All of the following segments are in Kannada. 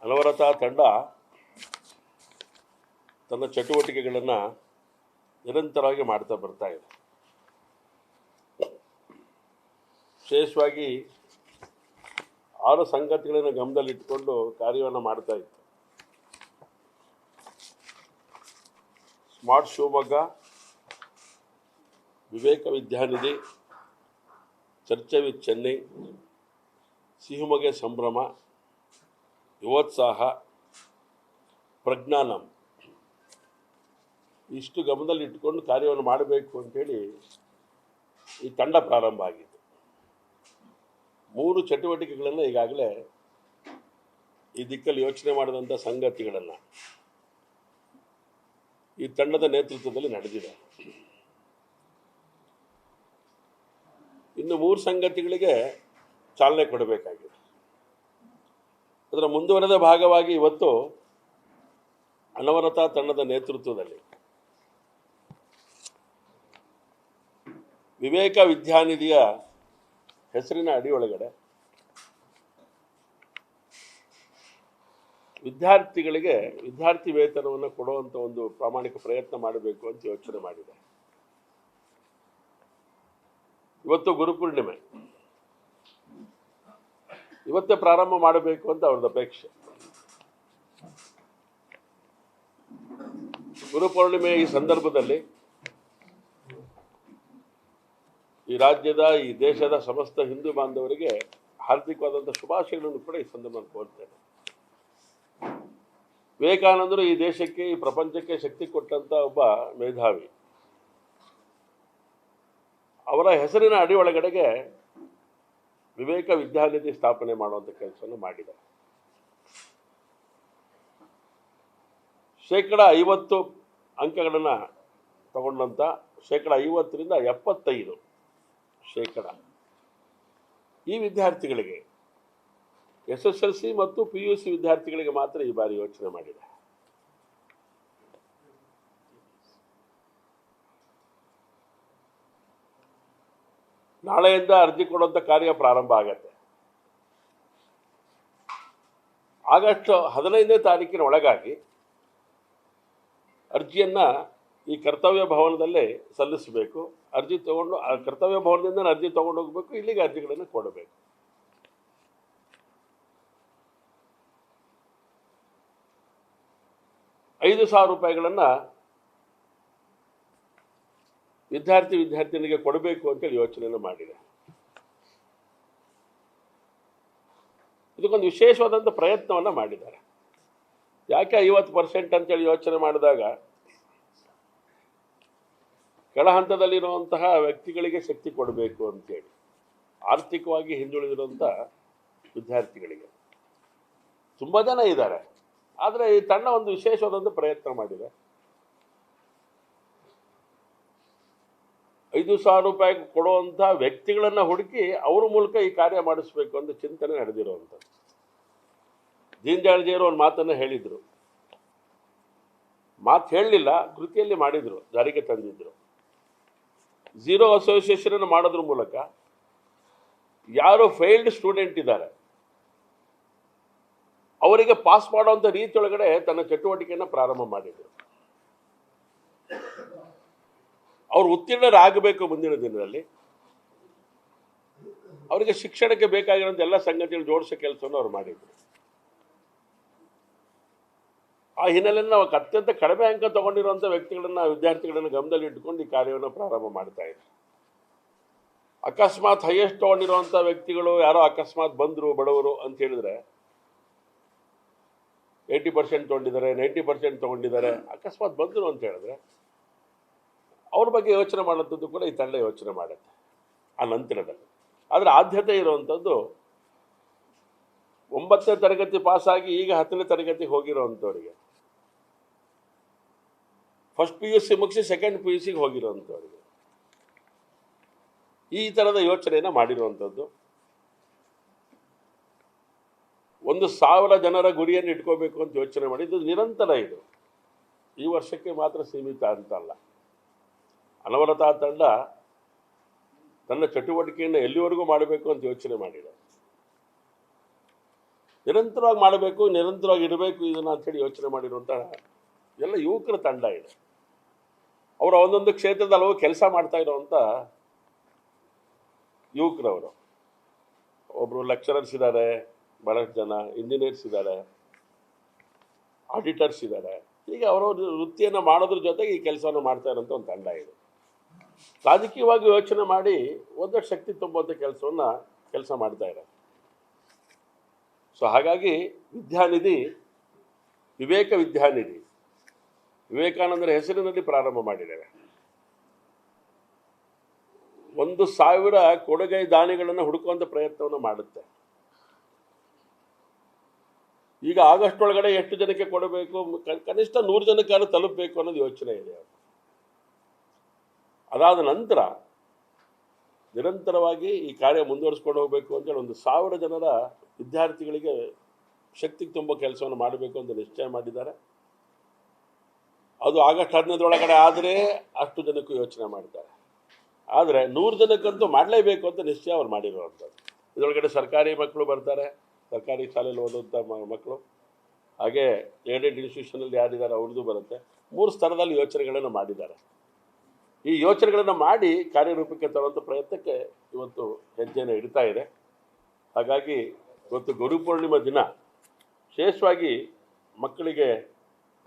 ಅನವರತ ತಂಡ ತನ್ನ ಚಟುವಟಿಕೆಗಳನ್ನು ನಿರಂತರವಾಗಿ ಮಾಡ್ತಾ ಬರ್ತಾ ಇದೆ. ವಿಶೇಷವಾಗಿ 6 ಸಂಗತಿಗಳನ್ನು ಗಮನದಲ್ಲಿಟ್ಟುಕೊಂಡು ಕಾರ್ಯವನ್ನು ಮಾಡ್ತಾ ಇತ್ತು. ಸ್ಮಾರ್ಟ್ ಶಿವಮೊಗ್ಗ, ವಿವೇಕ ವಿದ್ಯಾನಿಧಿ, ಚರ್ಚೆ ವಿತ್ ಚೆನ್ನೈ, ಸಿಹಿಮೊಗೆ ಸಂಭ್ರಮ, ಯುವೋತ್ಸಾಹ, ಪ್ರಜ್ಞಾನಂ ಇಷ್ಟು ಗಮನದಲ್ಲಿ ಇಟ್ಕೊಂಡು ಕಾರ್ಯವನ್ನು ಮಾಡಬೇಕು ಅಂತೇಳಿ ಈ ತಂಡ ಪ್ರಾರಂಭ ಆಗಿತ್ತು. 3 ಚಟುವಟಿಕೆಗಳನ್ನು ಈಗಾಗಲೇ ಈ ದಿಕ್ಕಲ್ಲಿ ಯೋಚನೆ ಮಾಡಿದಂಥ ಸಂಗತಿಗಳನ್ನು ಈ ತಂಡದ ನೇತೃತ್ವದಲ್ಲಿ ನಡೆದಿದೆ. ಇನ್ನು 3 ಸಂಗತಿಗಳಿಗೆ ಚಾಲನೆ ಕೊಡಬೇಕಾಗಿದೆ. ಅದರ ಮುಂದುವರೆದ ಭಾಗವಾಗಿ ಇವತ್ತು ಅನವರತ ತಂಡದ ನೇತೃತ್ವದಲ್ಲಿ ವಿವೇಕ ವಿದ್ಯಾನಿಧಿಯ ಹೆಸರಿನ ಅಡಿಯೊಳಗಡೆ ವಿದ್ಯಾರ್ಥಿಗಳಿಗೆ ವಿದ್ಯಾರ್ಥಿ ವೇತನವನ್ನು ಕೊಡುವಂಥ ಒಂದು ಪ್ರಾಮಾಣಿಕ ಪ್ರಯತ್ನ ಮಾಡಬೇಕು ಅಂತ ಯೋಚನೆ ಮಾಡಿದೆ. ಇವತ್ತು ಗುರುಪೂರ್ಣಿಮೆ, ಇವತ್ತೇ ಪ್ರಾರಂಭ ಮಾಡಬೇಕು ಅಂತ ಅವ್ರದ್ದು ಅಪೇಕ್ಷೆ. ಗುರುಪೂರ್ಣಿಮೆ ಈ ಸಂದರ್ಭದಲ್ಲಿ ಈ ರಾಜ್ಯದ ಈ ದೇಶದ ಸಮಸ್ತ ಹಿಂದೂ ಬಾಂಧವರಿಗೆ ಹಾರ್ದಿಕವಾದಂಥ ಶುಭಾಶಯಗಳನ್ನು ಕೂಡ ಈ ಸಂದರ್ಭದಲ್ಲಿ ಕೋರ್ತೇನೆ. ವಿವೇಕಾನಂದರು ಈ ದೇಶಕ್ಕೆ, ಈ ಪ್ರಪಂಚಕ್ಕೆ ಶಕ್ತಿ ಕೊಟ್ಟಂಥ ಒಬ್ಬ ಮೇಧಾವಿ. ಅವರ ಹೆಸರಿನ ಅಡಿಯೊಳಗಡೆಗೆ ವಿವೇಕ ವಿದ್ಯಾನಿಧಿ ಸ್ಥಾಪನೆ ಮಾಡುವಂಥ ಕೆಲಸವನ್ನು ಮಾಡಿದ್ದಾರೆ. 50% ಅಂಕಗಳನ್ನು ತಗೊಂಡಂಥ 50% 75% ಈ ವಿದ್ಯಾರ್ಥಿಗಳಿಗೆ, SSLC ಮತ್ತು PUC ವಿದ್ಯಾರ್ಥಿಗಳಿಗೆ ಮಾತ್ರ ಈ ಬಾರಿ ಯೋಚನೆ ಮಾಡಿದೆ. ನಾಳೆಯಿಂದ ಅರ್ಜಿ ಕೊಡುವಂಥ ಕಾರ್ಯ ಪ್ರಾರಂಭ ಆಗತ್ತೆ. ಆಗಸ್ಟ್ 15ನೇ ತಾರೀಕಿನ ಒಳಗಾಗಿ ಅರ್ಜಿಯನ್ನು ಈ ಕರ್ತವ್ಯ ಭವನದಲ್ಲೇ ಸಲ್ಲಿಸಬೇಕು. ಅರ್ಜಿ ತಗೊಂಡು ಕರ್ತವ್ಯ ಭವನದಿಂದ ಅರ್ಜಿ ತಗೊಂಡು ಹೋಗಬೇಕು, ಇಲ್ಲಿಗೆ ಅರ್ಜಿಗಳನ್ನು ಕೊಡಬೇಕು. ₹5,000 ವಿದ್ಯಾರ್ಥಿನಿಗೆ ಕೊಡಬೇಕು ಅಂತೇಳಿ ಯೋಚನೆಯನ್ನು ಮಾಡಿದೆ. ಇದಕ್ಕೊಂದು ವಿಶೇಷವಾದಂಥ ಪ್ರಯತ್ನವನ್ನು ಮಾಡಿದ್ದಾರೆ. ಯಾಕೆ 50% ಅಂತೇಳಿ ಯೋಚನೆ ಮಾಡಿದಾಗ ಕೆಳ ಹಂತದಲ್ಲಿರುವಂತಹ ವ್ಯಕ್ತಿಗಳಿಗೆ ಶಕ್ತಿ ಕೊಡಬೇಕು ಅಂತೇಳಿ, ಆರ್ಥಿಕವಾಗಿ ಹಿಂದುಳಿದಿರುವಂಥ ವಿದ್ಯಾರ್ಥಿಗಳಿಗೆ ತುಂಬ ಜನ ಇದ್ದಾರೆ. ಆದರೆ ಈ ತಂಡ ಒಂದು ವಿಶೇಷವಾದಂಥ ಪ್ರಯತ್ನ ಮಾಡಿದೆ. ₹5,000 ಕೊಡುವಂಥ ವ್ಯಕ್ತಿಗಳನ್ನು ಹುಡುಕಿ ಅವ್ರ ಮೂಲಕ ಈ ಕಾರ್ಯ ಮಾಡಿಸ್ಬೇಕು ಅಂತ ಚಿಂತನೆ ನಡೆದಿರುವಂಥದ್ದು. ದೀನ್ ದಯಾಳ್ ಜಿಯವರು ಒಂದು ಮಾತನ್ನು ಹೇಳಿದರು. ಮಾತು ಹೇಳಲಿಲ್ಲ, ಕೃತಿಯಲ್ಲಿ ಮಾಡಿದರು, ಜಾರಿಗೆ ತಂದಿದ್ದರು. ಝೀರೋ ಅಸೋಸಿಯೇಷನ್ ಮಾಡೋದ್ರ ಮೂಲಕ ಯಾರು ಫೇಲ್ಡ್ ಸ್ಟೂಡೆಂಟ್ ಇದ್ದಾರೆ ಅವರಿಗೆ ಪಾಸ್ ಮಾಡುವಂಥ ರೀತಿಯೊಳಗಡೆ ತನ್ನ ಚಟುವಟಿಕೆಯನ್ನು ಪ್ರಾರಂಭ ಮಾಡಿದರು. ಅವರು ಉತ್ತೀರ್ಣರಾಗಬೇಕು ಮುಂದಿನ ದಿನದಲ್ಲಿ. ಅವರಿಗೆ ಶಿಕ್ಷಣಕ್ಕೆ ಬೇಕಾಗಿರುವಂಥ ಎಲ್ಲ ಸಂಗತಿಗಳು ಜೋಡಿಸೋ ಕೆಲಸವನ್ನು ಅವ್ರು ಮಾಡಿದರು. ಆ ಹಿನ್ನೆಲೆಯಲ್ಲಿ ನಾವು ಅತ್ಯಂತ ಕಡಿಮೆ ಅಂಕ ತಗೊಂಡಿರುವಂಥ ವಿದ್ಯಾರ್ಥಿಗಳನ್ನು ಗಮನದಲ್ಲಿ ಇಟ್ಕೊಂಡು ಈ ಕಾರ್ಯವನ್ನು ಪ್ರಾರಂಭ ಮಾಡ್ತಾ ಇದ್ದಾರೆ. ಅಕಸ್ಮಾತ್ ಹೈಯೆಸ್ಟ್ ತಗೊಂಡಿರುವಂಥ ವ್ಯಕ್ತಿಗಳು ಯಾರೋ ಅಕಸ್ಮಾತ್ ಬಂದರು ಬಡವರು ಅಂತ ಹೇಳಿದ್ರೆ 80% ತಗೊಂಡಿದ್ದಾರೆ, 90% ತಗೊಂಡಿದ್ದಾರೆ, ಅಕಸ್ಮಾತ್ ಬಂದರು ಅಂತ ಹೇಳಿದ್ರೆ ಅವ್ರ ಬಗ್ಗೆ ಯೋಚನೆ ಮಾಡೋಂಥದ್ದು ಕೂಡ ಈ ತಂಡ ಯೋಚನೆ ಮಾಡುತ್ತೆ ಆ ನಂತರದಲ್ಲಿ. ಆದರೆ ಆದ್ಯತೆ ಇರುವಂಥದ್ದು 9ನೇ ತರಗತಿ ಪಾಸಾಗಿ ಈಗ 10ನೇ ತರಗತಿಗೆ ಹೋಗಿರೋವಂಥವ್ರಿಗೆ, ಫಸ್ಟ್ PUC ಮುಗಿಸಿ ಸೆಕೆಂಡ್ PUCಗೆ ಹೋಗಿರೋವಂಥವ್ರಿಗೆ ಈ ಥರದ ಯೋಚನೆಯನ್ನು ಮಾಡಿರುವಂಥದ್ದು. 1,000 ಜನರ ಗುರಿಯನ್ನು ಇಟ್ಕೋಬೇಕು ಅಂತ ಯೋಚನೆ ಮಾಡಿದ್ದು ನಿರಂತರ. ಇದು ಈ ವರ್ಷಕ್ಕೆ ಮಾತ್ರ ಸೀಮಿತ ಅಂತಲ್ಲ. ಅನವರತ ತಂಡ ತನ್ನ ಚಟುವಟಿಕೆಯನ್ನು ಎಲ್ಲಿವರೆಗೂ ಮಾಡಬೇಕು ಅಂತ ಯೋಚನೆ ಮಾಡಿದೆ. ನಿರಂತರವಾಗಿ ಮಾಡಬೇಕು, ನಿರಂತರವಾಗಿ ಇರಬೇಕು ಇದನ್ನು ಅಂಥೇಳಿ ಯೋಚನೆ ಮಾಡಿರುವಂಥ ಎಲ್ಲ ಯುವಕರ ತಂಡ ಇದೆ. ಅವರು ಒಂದೊಂದು ಕ್ಷೇತ್ರದಲ್ಲಿ ಹೋಗಿ ಕೆಲಸ ಮಾಡ್ತಾ ಇರೋವಂಥ ಯುವಕರವರು. ಒಬ್ಬರು ಲೆಕ್ಚರರ್ಸ್ ಇದ್ದಾರೆ, ಬಹಳಷ್ಟು ಜನ ಇಂಜಿನಿಯರ್ಸ್ ಇದ್ದಾರೆ, ಆಡಿಟರ್ಸ್ ಇದ್ದಾರೆ. ಹೀಗೆ ಅವರವ್ರ ವೃತ್ತಿಯನ್ನು ಮಾಡೋದ್ರ ಜೊತೆಗೆ ಈ ಕೆಲಸವನ್ನು ಮಾಡ್ತಾ ಇರೋಂಥ ಒಂದು ತಂಡ ಇದೆ. ರಾಜಕೀಯವಾಗಿ ಯೋಚನೆ ಮಾಡಿ ಒಂದಷ್ಟು ಶಕ್ತಿ ತುಂಬುವಂಥ ಕೆಲಸ ಮಾಡ್ತಾ ಇದ್ದಾರೆ. ಸೊ ಹಾಗಾಗಿ ವಿದ್ಯಾನಿಧಿ, ವಿವೇಕ ವಿದ್ಯಾನಿಧಿ ವಿವೇಕಾನಂದರ ಹೆಸರಿನಲ್ಲಿ ಪ್ರಾರಂಭ ಮಾಡಿದ್ದೇವೆ. 1,000 ಕೊಡುಗೈ ದಾನಿಗಳನ್ನು ಹುಡುಕುವಂಥ ಪ್ರಯತ್ನವನ್ನು ಮಾಡುತ್ತೆ. ಈಗ ಆಗಸ್ಟ್ ಒಳಗಡೆ ಎಷ್ಟು ಜನಕ್ಕೆ ಕೊಡಬೇಕು, ಕನಿಷ್ಠ 100 ಜನಕ್ಕಾದ್ರೂ ತಲುಪಬೇಕು ಅನ್ನೋದು ಯೋಚನೆ ಇದೆ. ಅದಾದ ನಂತರ ನಿರಂತರವಾಗಿ ಈ ಕಾರ್ಯ ಮುಂದುವರಿಸ್ಕೊಂಡು ಹೋಗಬೇಕು ಅಂತೇಳಿ 1,000 ಜನರ ವಿದ್ಯಾರ್ಥಿಗಳಿಗೆ ಶಕ್ತಿ ತುಂಬೋ ಕೆಲಸವನ್ನು ಮಾಡಬೇಕು ಅಂತ ನಿಶ್ಚಯ ಮಾಡಿದ್ದಾರೆ. ಅದು ಆಗಸ್ಟ್ 15 ಒಳಗಡೆ ಆದರೆ ಅಷ್ಟು ಜನಕ್ಕೂ ಯೋಚನೆ ಮಾಡ್ತಾರೆ. ಆದರೆ 100 ಜನಕ್ಕಂತೂ ಮಾಡಲೇಬೇಕು ಅಂತ ನಿಶ್ಚಯ ಅವ್ರು ಮಾಡಿರುವಂಥದ್ದು. ಇದರೊಳಗಡೆ ಸರ್ಕಾರಿ ಮಕ್ಕಳು ಬರ್ತಾರೆ, ಸರ್ಕಾರಿ ಶಾಲೆಯಲ್ಲಿ ಓದುವಂಥ ಮಕ್ಕಳು, ಹಾಗೆ ಏಡೆಡ್ ಇನ್ಸ್ಟಿಟ್ಯೂಷನಲ್ಲಿ ಯಾರಿದ್ದಾರೆ ಅವ್ರದ್ದು ಬರುತ್ತೆ. 3 ಸ್ತರದಲ್ಲಿ ಯೋಚನೆಗಳನ್ನು ಮಾಡಿದ್ದಾರೆ. ಈ ಯೋಚನೆಗಳನ್ನು ಮಾಡಿ ಕಾರ್ಯರೂಪಕ್ಕೆ ತರುವಂಥ ಪ್ರಯತ್ನಕ್ಕೆ ಇವತ್ತು ಹೆಜ್ಜೆಯನ್ನು ಇಡ್ತಾ ಇದೆ. ಹಾಗಾಗಿ ಇವತ್ತು ಗುರುಪೂರ್ಣಿಮಾ ದಿನ ವಿಶೇಷವಾಗಿ ಮಕ್ಕಳಿಗೆ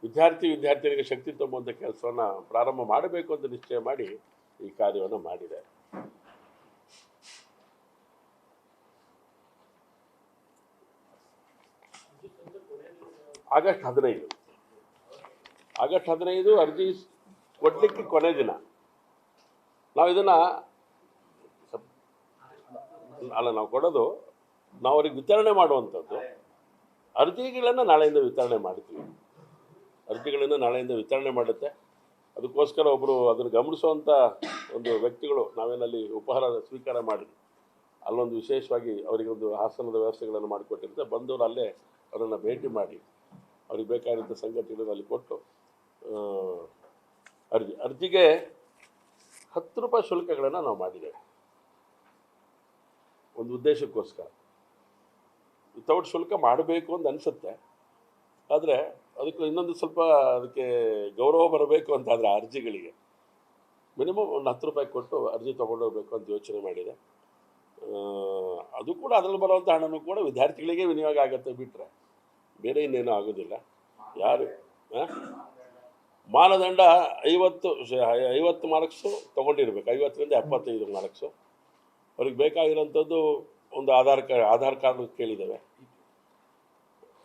ವಿದ್ಯಾರ್ಥಿನಿಗೆ ಶಕ್ತಿ ತುಂಬುವಂಥ ಕೆಲಸವನ್ನು ಪ್ರಾರಂಭ ಮಾಡಬೇಕು ಅಂತ ನಿಶ್ಚಯ ಮಾಡಿ ಈ ಕಾರ್ಯವನ್ನು ಮಾಡಿದೆ. ಆಗಸ್ಟ್ 15 ಅರ್ಜಿ ಕೊಡಲಿಕ್ಕೆ ಕೊನೆ ದಿನ. ನಾವು ಇದನ್ನು ನಾವು ಕೊಡೋದು, ನಾವು ಅವ್ರಿಗೆ ವಿತರಣೆ ಮಾಡುವಂಥದ್ದು. ಅರ್ಜಿಗಳನ್ನು ನಾಳೆಯಿಂದ ವಿತರಣೆ ಮಾಡ್ತೀವಿ. ವಿತರಣೆ ಮಾಡುತ್ತೆ. ಅದಕ್ಕೋಸ್ಕರ ಒಬ್ಬರು ಅದನ್ನು ಗಮನಿಸುವಂಥ ಒಂದು ವ್ಯಕ್ತಿಗಳು ನಾವೇನಲ್ಲಿ ಉಪಹಾರ ಸ್ವೀಕಾರ ಮಾಡಿ ಅಲ್ಲೊಂದು ವಿಶೇಷವಾಗಿ ಅವರಿಗೊಂದು ಆಸನದ ವ್ಯವಸ್ಥೆಗಳನ್ನು ಮಾಡಿಕೊಟ್ಟಿರುತ್ತೆ. ಬಂದವರು ಅಲ್ಲೇ ಅವರನ್ನು ಭೇಟಿ ಮಾಡಿ ಅವ್ರಿಗೆ ಬೇಕಾದಂಥ ಸಂಗತಿಗಳನ್ನು ಅಲ್ಲಿ ಕೊಟ್ಟು ಅರ್ಜಿಗೆ 10 ರೂಪಾಯಿ ಶುಲ್ಕಗಳನ್ನು ನಾವು ಮಾಡಿದ್ದೇವೆ ಒಂದು ಉದ್ದೇಶಕ್ಕೋಸ್ಕರ. ವಿತೌಟ್ ಶುಲ್ಕ ಮಾಡಬೇಕು ಅಂತ ಅನಿಸುತ್ತೆ, ಆದರೆ ಅದಕ್ಕೆ ಇನ್ನೊಂದು ಸ್ವಲ್ಪ ಅದಕ್ಕೆ ಗೌರವ ಬರಬೇಕು ಅಂತಾದರೆ ಅರ್ಜಿಗಳಿಗೆ ಮಿನಿಮಮ್ ಒಂದು 10 ರೂಪಾಯಿ ಕೊಟ್ಟು ಅರ್ಜಿ ತೊಗೊಂಡೋಗ್ಬೇಕು ಅಂತ ಯೋಚನೆ ಮಾಡಿದೆ. ಅದು ಕೂಡ ಅದರಲ್ಲಿ ಬರುವಂಥ ಹಣನೂ ಕೂಡ ವಿದ್ಯಾರ್ಥಿಗಳಿಗೆ ವಿನಿಯೋಗ ಆಗುತ್ತೆ, ಬಿಟ್ಟರೆ ಬೇರೆ ಇನ್ನೇನೂ ಆಗೋದಿಲ್ಲ. ಯಾರು ಮಾನದಂಡ 50 ಮಾರ್ಕ್ಸು ತೊಗೊಂಡಿರ್ಬೇಕು, 50ರಿಂದ 75 ಮಾರ್ಕ್ಸು. ಅವ್ರಿಗೆ ಬೇಕಾಗಿರೋಂಥದ್ದು ಒಂದು ಆಧಾರ್ ಕಾರ್ಡ್ ಕೇಳಿದ್ದೇವೆ,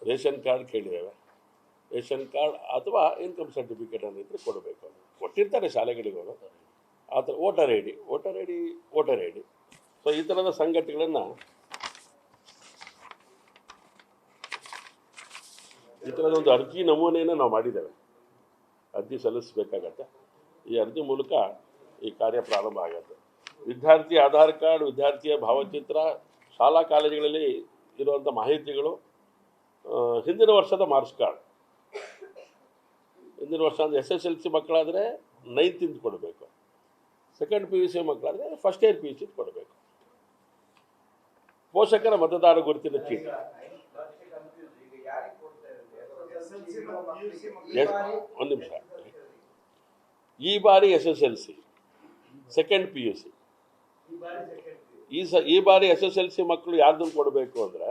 ರೇಷನ್ ಕಾರ್ಡ್ ಕೇಳಿದ್ದೇವೆ. ರೇಷನ್ ಕಾರ್ಡ್ ಅಥವಾ ಇನ್ಕಮ್ ಸರ್ಟಿಫಿಕೇಟ್ ಅನ್ನಿದ್ರೆ ಕೊಡಬೇಕು. ಕೊಟ್ಟಿರ್ತಾರೆ ಶಾಲೆಗಳಿಗೆ ಅವರು. ಆ ಥರ ವೋಟರ್ ಐ ಡಿ. ಸೊ ಈ ಥರದ ಸಂಗತಿಗಳನ್ನು, ಈ ಥರದ ಒಂದು ಅರ್ಜಿ ನಮೂನೆಯನ್ನು ನಾವು ಮಾಡಿದ್ದೇವೆ. ಅರ್ಜಿ ಸಲ್ಲಿಸಬೇಕಾಗತ್ತೆ. ಈ ಅರ್ಜಿ ಮೂಲಕ ಈ ಕಾರ್ಯ ಪ್ರಾರಂಭ ಆಗುತ್ತೆ. ವಿದ್ಯಾರ್ಥಿ ಆಧಾರ್ ಕಾರ್ಡ್, ವಿದ್ಯಾರ್ಥಿಯ ಭಾವಚಿತ್ರ, ಶಾಲಾ ಕಾಲೇಜುಗಳಲ್ಲಿ ಇರುವಂಥ ಮಾಹಿತಿಗಳು, ಹಿಂದಿನ ವರ್ಷದ ಮಾರ್ಕ್ಸ್ ಕಾರ್ಡ್. ಹಿಂದಿನ ವರ್ಷ ಅಂದರೆ SSLC ಮಕ್ಕಳಾದರೆ 9th ಕೊಡಬೇಕು, ಸೆಕೆಂಡ್ PUC ಮಕ್ಕಳಾದರೆ ಫಸ್ಟ್ ಇಯರ್ PUC ಕೊಡಬೇಕು. ಪೋಷಕರ ಮತದಾರ ಗುರುತಿನ ಚೀಟಿ. ಒಂದು ನಿಮಿಷ. ಈ ಬಾರಿ SSLC, ಸೆಕೆಂಡ್ PUC. ಈ ಬಾರಿ SSLC ಮಕ್ಕಳು ಯಾರ್ದನ್ನು ಕೊಡಬೇಕು ಅಂದರೆ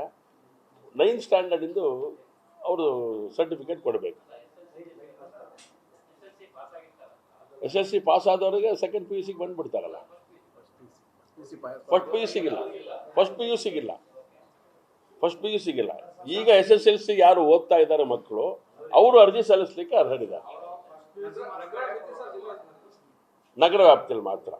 9th ಸ್ಟ್ಯಾಂಡರ್ಡಿಂದು ಅವರು ಸರ್ಟಿಫಿಕೇಟ್ ಕೊಡಬೇಕು. SSLC ಪಾಸ್ ಆದವರಿಗೆ ಸೆಕೆಂಡ್ PUCಗೆ ಬಂದುಬಿಡ್ತಾರಲ್ಲ, ಫಸ್ಟ್ ಪಿ ಯು ಸಿಗಿಲ್ಲ. ಈಗ SSLC ಯಾರು ಓದ್ತಾ ಇದ್ದಾರೆ ಮಕ್ಕಳು, ಅವರು ಅರ್ಜಿ ಸಲ್ಲಿಸಲಿಕ್ಕೆ ಅರ್ಹರಿದ್ದಾರೆ. ನಗರ ವ್ಯಾಪ್ತಿಯಲ್ಲಿ ಮಾತ್ರ.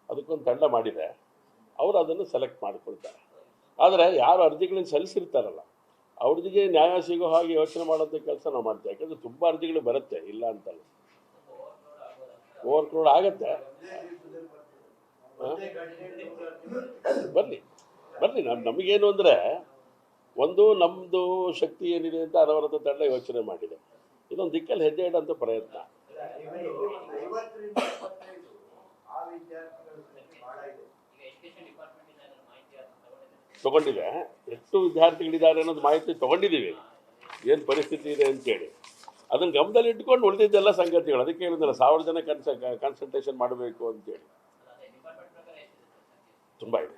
ಅದಕ್ಕೊಂದು ತಂಡ ಮಾಡಿದೆ, ಅವರು ಅದನ್ನು ಸೆಲೆಕ್ಟ್ ಮಾಡಿಕೊಳ್ತಾರೆ. ಆದರೆ ಯಾರು ಅರ್ಜಿಗಳನ್ನು ಸಲ್ಲಿಸಿರ್ತಾರಲ್ಲ ಅವ್ರಿಗೆ ನ್ಯಾಯ ಸಿಗೋ ಹಾಗೆ ಯೋಚನೆ ಮಾಡೋಂಥ ಕೆಲಸ ನಾವು ಮಾಡ್ತೇವೆ. ಯಾಕಂದರೆ ತುಂಬ ಅರ್ಜಿಗಳು ಬರುತ್ತೆ, ಇಲ್ಲ ಅಂತಲ್ಲ, ಓವರ್ಕ್ರೌಡ್ ಆಗುತ್ತೆ. ಬರಲಿ ನಮಗೇನು ಅಂದರೆ, ಒಂದು ನಮ್ಮದು ಶಕ್ತಿ ಏನಿದೆ ಅಂತ ಅನವರತ ತಂಡ ಯೋಚನೆ ಮಾಡಿದೆ. ಇದೊಂದು ದಿಕ್ಕಲ್ಲಿ ಹೆಜ್ಜೆ ಇಡೋಂಥ ಪ್ರಯತ್ನ. ತಗೊಂಡಿದೆ. ಎಷ್ಟು ವಿದ್ಯಾರ್ಥಿಗಳಿದ್ದಾರೆ ಅನ್ನೋದು ಮಾಹಿತಿ ತಗೊಂಡಿದ್ದೀವಿ, ಏನು ಪರಿಸ್ಥಿತಿ ಇದೆ ಅಂತೇಳಿ. ಅದನ್ನು ಗಮನದಲ್ಲಿ ಇಟ್ಕೊಂಡು ಉಳಿದಿದ್ದೆಲ್ಲ ಸಂಗತಿಗಳು. ಅದಕ್ಕೆ ಹೇಳಿದ್ನಲ್ಲ 1000 ಜನ ಕಾನ್ಸಂಟ್ರೇಷನ್ ಮಾಡಬೇಕು ಅಂತೇಳಿ. ತುಂಬ ಇದೆ.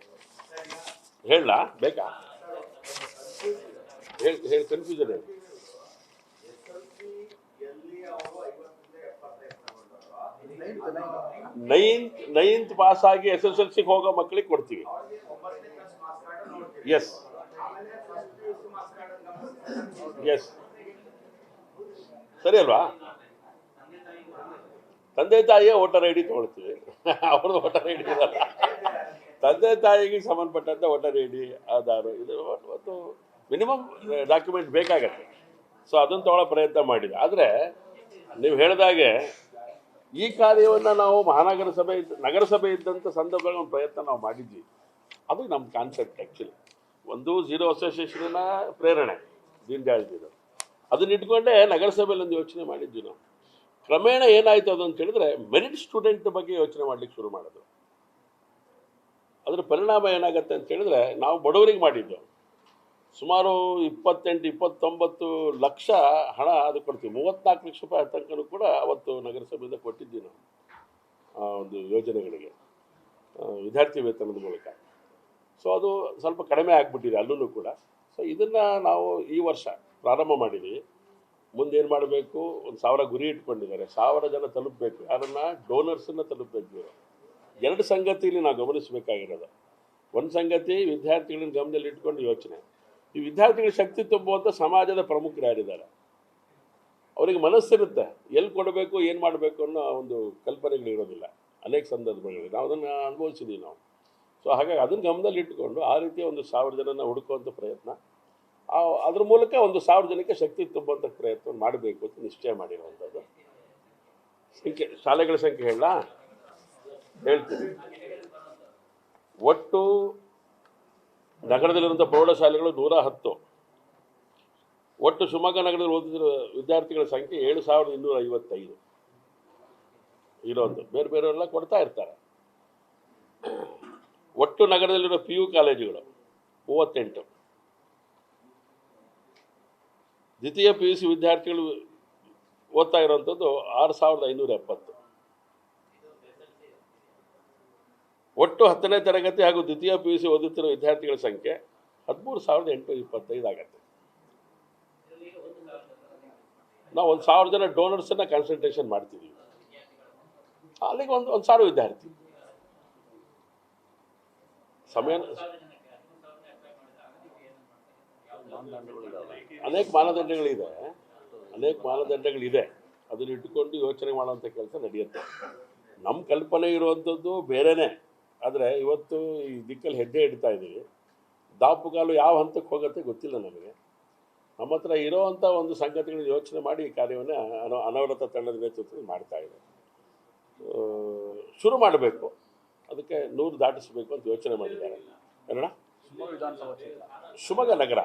ಹೇಳಲಾ ಬೇಕಾ? ಹೇಳಿ ಕನ್ಫ್ಯೂಷನ್ ಹೇಳಿ. ನೈನ್ತ್ ಪಾಸ್ ಆಗಿ SSLC ಹೋಗೋ ಮಕ್ಕಳಿಗೆ ಕೊಡ್ತೀವಿ. ಎಸ್ ಎಸ್, ಸರಿ ಅಲ್ವಾ? ತಂದೆ ತಾಯಿಯ ವೋಟರ್ ID ತಗೊಳ್ತೀವಿ. ಅವ್ರದ್ದು ವೋಟರ್ ID ಇರಲ್ಲ. ತಂದೆ ತಾಯಿಗೆ ಸಂಬಂಧಪಟ್ಟಂಥ ವೋಟರ್ ID, ಆಧಾರ್, ಇದು ಒಂದು ಮಿನಿಮಮ್ ಡಾಕ್ಯುಮೆಂಟ್ ಬೇಕಾಗತ್ತೆ. ಸೊ ಅದನ್ನು ತಗೊಳ್ಳೋ ಪ್ರಯತ್ನ ಮಾಡಿದೆ. ಆದರೆ ನೀವು ಹೇಳಿದಾಗೆ ಈ ಕಾರ್ಯವನ್ನು ನಾವು ನಗರಸಭೆ ಇದ್ದಂಥ ಸಂದರ್ಭದಲ್ಲಿ ಒಂದು ಪ್ರಯತ್ನ ನಾವು ಮಾಡಿದ್ವಿ. ಅದು ನಮ್ಮ ಕಾನ್ಸೆಪ್ಟ್ ಆ್ಯಕ್ಚುಲಿ. ಒಂದು ಝೀರೋ ಅಸೋಸಿಯೇಷನ್ನ ಪ್ರೇರಣೆ ದೀನ್ ದಯಾಳ್ಜಿದು, ಅದನ್ನ ಇಟ್ಕೊಂಡೇ ನಗರಸಭೆಯಲ್ಲಿ ಒಂದು ಯೋಚನೆ ಮಾಡಿದ್ವಿ ನಾವು. ಕ್ರಮೇಣ ಏನಾಯಿತು ಅದು ಅಂತ ಹೇಳಿದ್ರೆ ಮೆರಿಟ್ ಸ್ಟೂಡೆಂಟ್ ಬಗ್ಗೆ ಯೋಚನೆ ಮಾಡಲಿಕ್ಕೆ ಶುರು ಮಾಡೋದು. ಅದರ ಪರಿಣಾಮ ಏನಾಗುತ್ತೆ ಅಂತ ಹೇಳಿದ್ರೆ, ನಾವು ಬಡವರಿಗೆ ಮಾಡಿದ್ದು ಸುಮಾರು 28-29 ಲಕ್ಷ ಹಣ ಅದು ಕೊಡ್ತೀವಿ. 34 ಲಕ್ಷ ರೂಪಾಯಿ ತನಕನೂ ಕೂಡ ಅವತ್ತು ನಗರಸಭೆಯಿಂದ ಕೊಟ್ಟಿದ್ವಿ ನಾವು ಒಂದು ಯೋಜನೆಗಳಿಗೆ, ವಿದ್ಯಾರ್ಥಿ ವೇತನದ ಮೂಲಕ. ಸೊ ಅದು ಸ್ವಲ್ಪ ಕಡಿಮೆ ಆಗಿಬಿಟ್ಟಿದೆ ಅಲ್ಲೂ ಕೂಡ. ಸೊ ಇದನ್ನು ನಾವು ಈ ವರ್ಷ ಪ್ರಾರಂಭ ಮಾಡಿದ್ದೀವಿ. ಮುಂದೆ ಏನು ಮಾಡಬೇಕು, 1000 ಗುರಿ ಇಟ್ಕೊಂಡಿದ್ದಾರೆ. 1000 ಜನ ತಲುಪಬೇಕು. ಯಾರನ್ನು? ಡೋನರ್ಸನ್ನು ತಲುಪಬೇಕು. ಎರಡು ಸಂಗತಿಯಲ್ಲಿ ನಾವು ಗಮನಿಸಬೇಕಾಗಿರೋದು. ಒಂದು ಸಂಗತಿ ವಿದ್ಯಾರ್ಥಿಗಳನ್ನ ಗಮನದಲ್ಲಿ ಇಟ್ಕೊಂಡು ಯೋಚನೆ. ಈ ವಿದ್ಯಾರ್ಥಿಗಳ ಶಕ್ತಿ ತುಂಬುವಂಥ ಸಮಾಜದ ಪ್ರಮುಖರು ಯಾರಿದ್ದಾರೆ, ಅವರಿಗೆ ಮನಸ್ಸಿರುತ್ತೆ ಎಲ್ಲಿ ಕೊಡಬೇಕು, ಏನು ಮಾಡಬೇಕು ಅನ್ನೋ ಒಂದು ಕಲ್ಪನೆಗಳಿರೋದಿಲ್ಲ ಅನೇಕ ಸಂದರ್ಭಗಳಲ್ಲಿ. ನಾವು ಅದನ್ನು ಅನುಭವಿಸಿದ್ದೀವಿ ನಾವು. ಸೊ ಹಾಗಾಗಿ ಅದನ್ನು ಗಮನದಲ್ಲಿ ಇಟ್ಟುಕೊಂಡು ಆ ರೀತಿಯ ಒಂದು 1000 ಜನನ ಹುಡುಕುವಂಥ ಪ್ರಯತ್ನ, ಅದ್ರ ಮೂಲಕ ಒಂದು 1000 ಜನಕ್ಕೆ ಶಕ್ತಿ ತುಂಬುವಂಥ ಪ್ರಯತ್ನ ಮಾಡಬೇಕು ಅಂತ ನಿಶ್ಚಯ ಮಾಡಿರುವಂಥದ್ದು. ಶಾಲೆಗಳ ಸಂಖ್ಯೆ ಹೇಳ್ತೀನಿ. ಒಟ್ಟು ನಗರದಲ್ಲಿರುವಂಥ ಪ್ರೌಢಶಾಲೆಗಳು 110. ಒಟ್ಟು ಶಿವಮೊಗ್ಗ ನಗರದಲ್ಲಿ ಓದಿದ ವಿದ್ಯಾರ್ಥಿಗಳ ಸಂಖ್ಯೆ 7255 ಇರೋದು. ಬೇರೆಯವರೆಲ್ಲ ಕೊಡ್ತಾ ಇರ್ತಾರೆ. ಒಟ್ಟು ನಗರದಲ್ಲಿರೋ PU ಕಾಲೇಜುಗಳು 38. ದ್ವಿತೀಯ PUC ವಿದ್ಯಾರ್ಥಿಗಳು ಓದ್ತಾ ಇರುವಂಥದ್ದು 6570. ಒಟ್ಟು 10ನೇ ತರಗತಿ ಹಾಗೂ ದ್ವಿತೀಯ PUC ಓದುತ್ತಿರುವ ವಿದ್ಯಾರ್ಥಿಗಳ ಸಂಖ್ಯೆ 13,825 ಆಗತ್ತೆ. ನಾವು 1000 ಜನ ಡೋನರ್ಸನ್ನು ಕಾನ್ಸಂಟ್ರೇಷನ್ ಮಾಡ್ತಿದ್ದೀವಿ. ಅಲ್ಲಿಗೆ ಒಂದು 1000 ವಿದ್ಯಾರ್ಥಿ. ಸಮಯ ಅನೇಕ ಮಾನದಂಡಗಳಿದೆ. ಅದನ್ನು ಇಟ್ಟುಕೊಂಡು ಯೋಚನೆ ಮಾಡುವಂಥ ಕೆಲಸ ನಡೆಯುತ್ತೆ. ನಮ್ಮ ಕಲ್ಪನೆ ಇರುವಂಥದ್ದು ಬೇರೆನೇ. ಆದರೆ ಇವತ್ತು ಈ ದಿಕ್ಕಲ್ಲಿ ಹೆಜ್ಜೆ ಇಡ್ತಾ ಇದ್ದೀವಿ. ದಾಪುಗಾಲು ಯಾವ ಹಂತಕ್ಕೆ ಹೋಗುತ್ತೆ ಗೊತ್ತಿಲ್ಲ ನಮಗೆ. ನಮ್ಮ ಹತ್ರ ಇರೋವಂಥ ಒಂದು ಸಂಗತಿಗಳನ್ನ ಯೋಚನೆ ಮಾಡಿ ಈ ಕಾರ್ಯವನ್ನು ಅನವರತ ತಂಡದ ನೇತೃತ್ವದಲ್ಲಿ ಮಾಡ್ತಾ ಇದೆ. ಶುರು ಮಾಡಬೇಕು, ಅದಕ್ಕೆ 100 ದಾಟಿಸಬೇಕು ಅಂತ ಯೋಚನೆ ಮಾಡಿದ್ದಾರೆ. ಏನಣ್ಣ? ಶಿವಮೊಗ್ಗ ನಗರ,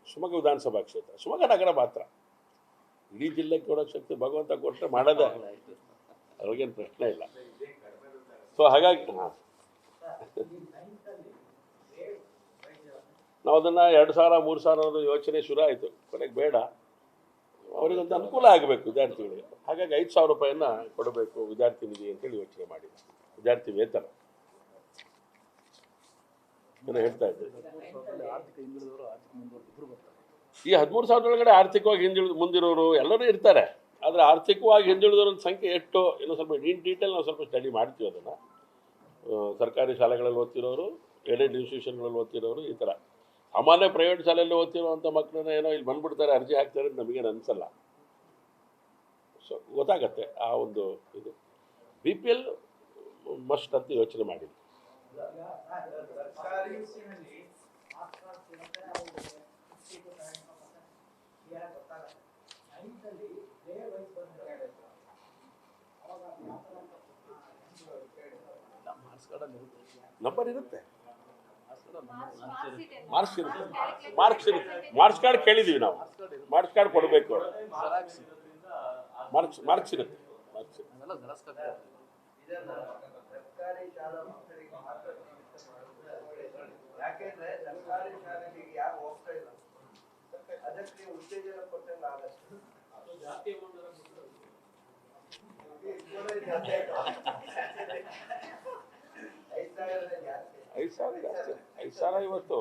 ಶಿವಮೊಗ್ಗ ವಿಧಾನಸಭಾ ಕ್ಷೇತ್ರ, ಶಿವಮೊಗ್ಗ ನಗರ ಮಾತ್ರ. ಇಡೀ ಜಿಲ್ಲೆಗೆ ಕೊಡೋಕ್ಕೆ ಶಕ್ತಿ ಭಗವಂತ ಕೊಟ್ಟರೆ ಮಾಡೋದೇ, ಅವ್ರಿಗೇನು ಪ್ರಶ್ನೆ ಇಲ್ಲ. ಸೊ ಹಾಗಾಗಿ ನಾವು ಅದನ್ನು 2000-3000 ಯೋಚನೆ ಶುರು ಆಯಿತು. ಕೊನೆಗೆ ಬೇಡ, ಅವರಿಗೊಂದು ಅನುಕೂಲ ಆಗಬೇಕು ವಿದ್ಯಾರ್ಥಿಗಳಿಗೆ. ಹಾಗಾಗಿ 5000 ರೂಪಾಯಿನ ಕೊಡಬೇಕು ವಿದ್ಯಾರ್ಥಿ ನಿಧಿ ಅಂತೇಳಿ ಯೋಚನೆ ಮಾಡಿ. ವಿದ್ಯಾರ್ಥಿ ವೇತನ ಹೇಳ್ತಾ ಇದ್ದೇವೆ. ಈ 13,000 ಒಳಗಡೆ ಆರ್ಥಿಕವಾಗಿ ಮುಂದಿರೋರು ಎಲ್ಲರೂ ಇರ್ತಾರೆ. ಆದರೆ ಆರ್ಥಿಕವಾಗಿ ಹಿಂದುಳಿದವರ ಸಂಖ್ಯೆ ಎಷ್ಟು ಇನ್ನೂ ಸ್ವಲ್ಪ ಇನ್ ಡೀಟೇಲ್ ನಾವು ಸ್ವಲ್ಪ ಸ್ಟಡಿ ಮಾಡ್ತೀವಿ. ಅದನ್ನು ಸರ್ಕಾರಿ ಶಾಲೆಗಳಲ್ಲಿ ಓದ್ತಿರೋರು, ಏಡೆಡ್ ಇನ್ಸ್ಟಿಟ್ಯೂಷನ್ಗಳಲ್ಲಿ ಓದ್ತಿರೋರು, ಈ ಥರ ಸಾಮಾನ್ಯ ಪ್ರೈವೇಟ್ ಶಾಲೆಯಲ್ಲಿ ಓದ್ತಿರೋವಂಥ ಮಕ್ಕಳನ್ನ ಏನೋ ಇಲ್ಲಿ ಬಂದ್ಬಿಡ್ತಾರೆ, ಅರ್ಜಿ ಹಾಕ್ತಾರೆ ಅಂತ ನಮಗೇನು ಅನಿಸಲ್ಲ. ಸೊ ಗೊತ್ತಾಗತ್ತೆ ಆ ಒಂದು ಇದು. BPL ಮಸ್ಟ್ ಅಂತ ಯೋಚನೆ ಮಾಡಿದ್ವಿ. ನಂಬರ್ ಇರುತ್ತೆ, ಮಾರ್ಕ್ಸ್ ಕಾರ್ಡ್ ಕೇಳಿದ್ದೀವಿ ನಾವು. ಮಾರ್ಕ್ಸ್ ಕಾರ್ಡ್ ಕೊಡಬೇಕು, ಮಾರ್ಕ್ಸ್ ಇರುತ್ತೆ. ಸರ್ಕಾರಿ ಶಾಲಾ ಮಕ್ಕಳಿಗೆ ಮಾತ್ರ ಸೀಮಿತ ಮಾಡುವುದು. ಯಾಕೆಂದ್ರೆ ಸರ್ಕಾರಿ ಶಾಲೆಗೆ ಯಾರು ಹೋಗ್ತಾ ಇಲ್ಲ, ಅದಕ್ಕೆ ಉತ್ತೇಜನ ಕೊಟ್ಟಂಗೆ ಆಗಷ್ಟು. ಅದು ಜಾಸ್ತಿ ಐದು ಸಾವಿರ ಇವತ್ತು.